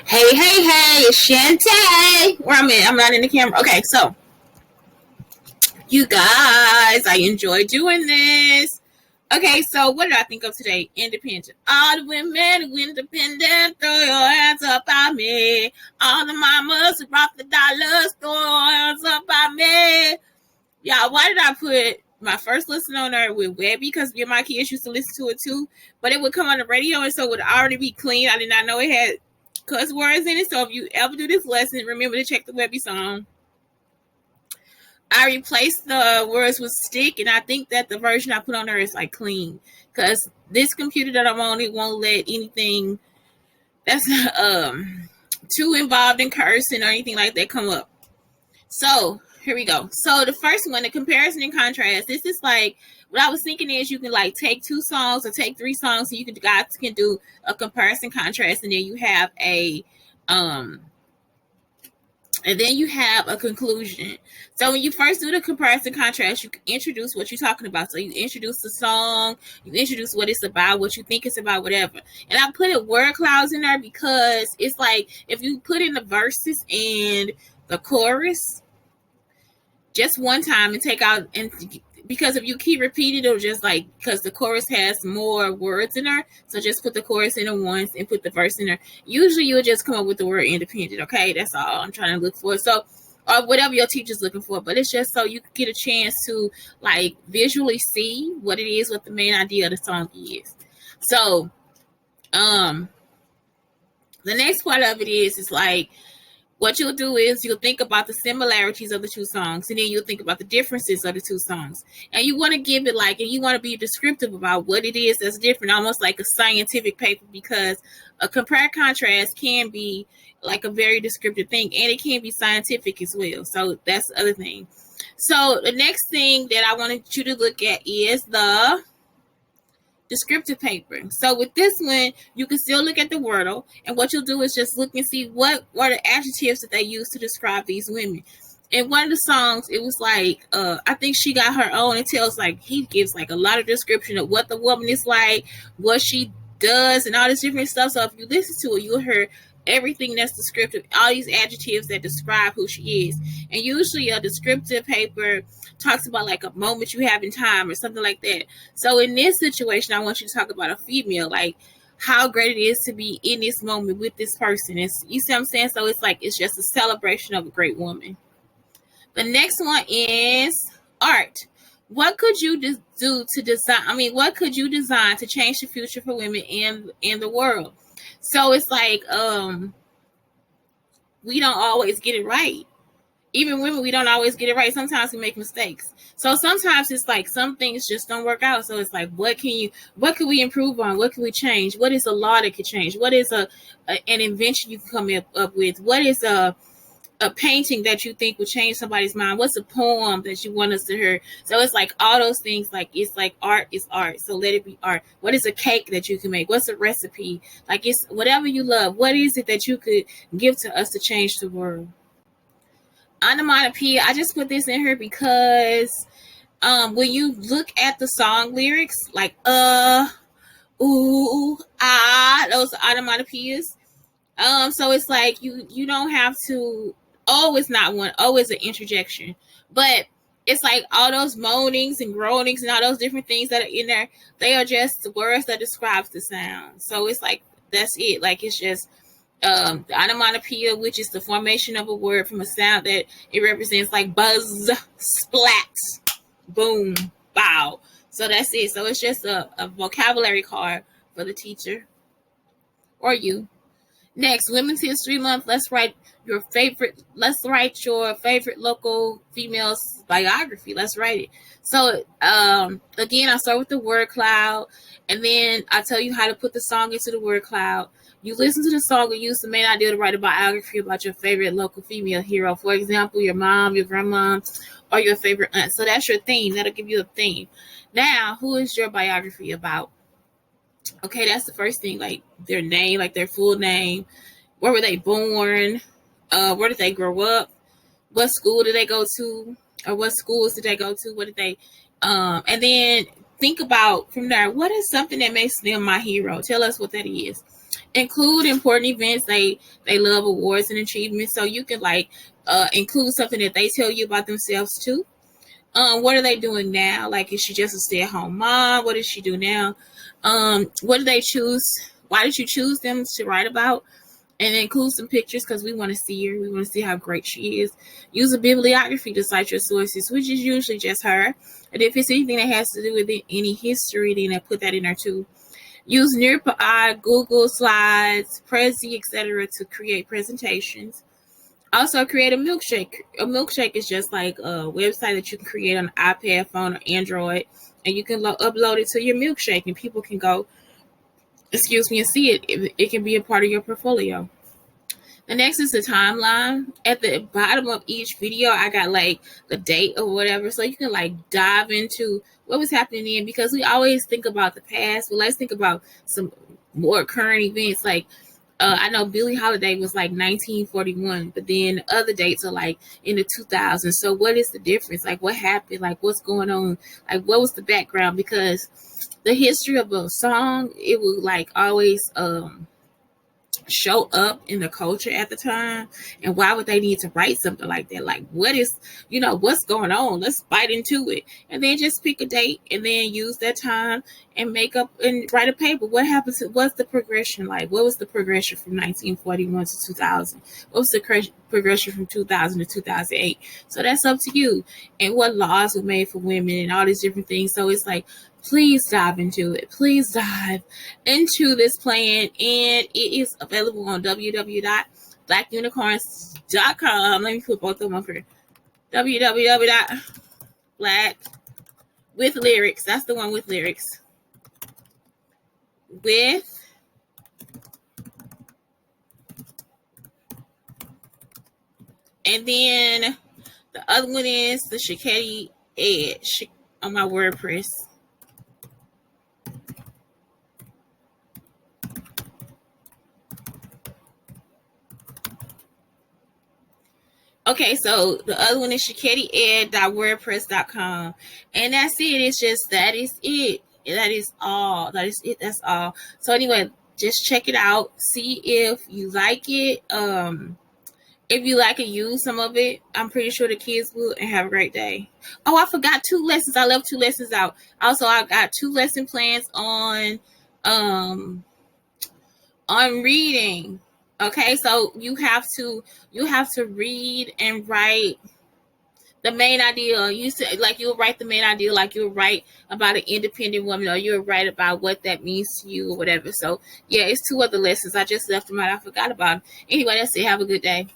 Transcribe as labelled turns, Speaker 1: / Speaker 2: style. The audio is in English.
Speaker 1: Hey, hey, hey, it's Shante. Where I'm at? I'm not in the camera. Okay, so you guys, I enjoy doing this. Okay, so what did I think of today? Independent. All the women who independent, throw your hands up by me. All the mamas who rock the dollars, throw your hands up by me. Y'all, why did I put my first listen on there with Webby? Because me and my kids used to listen to it too, but it would come on the radio and so it would already be clean. I did not know it had cuss words in it. So if you ever do this lesson, remember to check the Webby song. I replaced the words with stick, and I think that the version I put on there is like clean. Because this computer that I'm on, it won't let anything that's too involved in cursing or anything like that come up. So here we go. So the first one, the comparison and contrast. This is like what I was thinking is you can like take 2 songs or take 3 songs, and you guys can do a comparison contrast, and then you have a conclusion. So when you first do the comparison contrast, you introduce what you're talking about. So you introduce the song, you introduce what it's about, what you think it's about, whatever. And I put word clouds in there because it's like if you put in the verses and the chorus just one time and take out, and because if you keep repeating, it'll just like, because the chorus has more words in there, so just put the chorus in it once and put the verse in there. Usually you'll just come up with the word independent. Okay, that's all I'm trying to look for. So, or whatever your teacher's looking for, but it's just so you get a chance to like visually see what it is, what the main idea of the song is. So the next part of it is like, what you'll do is you'll think about the similarities of the 2 songs, and then you'll think about the differences of the 2 songs. And you want to give it like, and you want to be descriptive about what it is that's different, almost like a scientific paper, because a compare contrast can be like a very descriptive thing, and it can be scientific as well. So that's the other thing. So the next thing that I wanted you to look at is the descriptive paper. So with this one, you can still look at the wordle, and what you'll do is just look and see what are the adjectives that they use to describe these women. In one of the songs, it was like, I think she got her own. It tells like, he gives like a lot of description of what the woman is like, what she does, and all this different stuff. So if you listen to it, you'll hear everything that's descriptive, all these adjectives that describe who she is. And usually a descriptive paper talks about like a moment you have in time or something like that. So in this situation, I want you to talk about a female, like how great it is to be in this moment with this person. It's, you see what I'm saying? So it's like, it's just a celebration of a great woman. The next one is art. What could you do to design? What could you design to change the future for women in the world? So it's like, we don't always get it right. Even women, we don't always get it right. Sometimes we make mistakes. So sometimes it's like some things just don't work out. So it's like, what can we improve on? What can we change? What is a law that could change? What is an invention you can come up with? What is a painting that you think would change somebody's mind? What's a poem that you want us to hear? So it's like all those things, like it's like art is art. So let it be art. What is a cake that you can make? What's a recipe? Like, it's whatever you love. What is it that you could give to us to change the world? Onomatopoeia, I just put this in here because when you look at the song lyrics, like ooh, ah, those are onomatopoeias. So it's like you don't have to. Oh, it's not one. Oh, it's an interjection. But it's like all those moanings and groanings and all those different things that are in there, they are just words that describes the sound. So it's like, that's it. Like, it's just the onomatopoeia, which is the formation of a word from a sound that it represents, like buzz, splat, boom, bow. So that's it. So it's just a vocabulary card for the teacher or you. Next, Women's History Month. Let's write your favorite local female's biography. Let's write it. So again, I start with the word cloud, and then I tell you how to put the song into the word cloud. You listen to the song and use the main idea to write a biography about your favorite local female hero. For example, your mom, your grandma, or your favorite aunt. So that's your theme. That'll give you a theme. Now, who is your biography about? Okay, that's the first thing, like their name, like their full name. Where were they born? Where did they grow up? What school did they go to? Or what schools did they go to? What did they, and then think about from there, what is something that makes them my hero? Tell us what that is. Include important events. They love awards and achievements, so you can like include something that they tell you about themselves too. What are they doing now? Like, is she just a stay-at-home mom? What does she do now? What do they choose? Why did you choose them to write about? And include some pictures because we want to see her. We want to see how great she is. Use a bibliography to cite your sources, which is usually just her. And if it's anything that has to do with any history, then I put that in there too. Use Nearby, Google Slides, Prezi, etc. to create presentations. Also, create a milkshake. A milkshake is just like a website that you can create on an iPad, phone, or Android, and you can upload it to your milkshake, and people can go, excuse me, and see it. It can be a part of your portfolio. The next is the timeline. At the bottom of each video, I got like the date or whatever, so you can like dive into what was happening then, because we always think about the past, but let's think about some more current events. Like I know Billie Holiday was like 1941, but then other dates are like in the 2000s. So what is the difference? Like what happened? Like what's going on? Like what was the background? Because the history of a song, it will like always show up in the culture at the time. And why would they need to write something like that? Like what is, what's going on? Let's bite into it. And then just pick a date and then use that time and make up and write a paper. What happens? What's the progression like? What was the progression from 1941 to 2000? What was the progression from 2000 to 2008? So that's up to you. And what laws were made for women and all these different things. So it's like, please dive into it. Please dive into this plan. And it is available on www.blackunicorns.com. Let me put both of them up here. www.black with lyrics. That's the one with lyrics. With and then the other one is the Schkeddy Edge on my WordPress. Okay, so the other one is shkeddyed.wordpress.com. And that's it. It's just, that is it. That is all. That is it. That's all. So anyway, just check it out. See if you like it. If you like it, use some of it. I'm pretty sure the kids will, and have a great day. Oh, I forgot 2 lessons. I left 2 lessons out. Also, I got 2 lesson plans on reading. Okay, so you have to read and write the main idea. You said like you'll write the main idea, like you'll write about an independent woman, or you'll write about what that means to you or whatever. So yeah, it's 2 other lessons. I just left them out. I forgot about them. Anyway, that's it. Have a good day.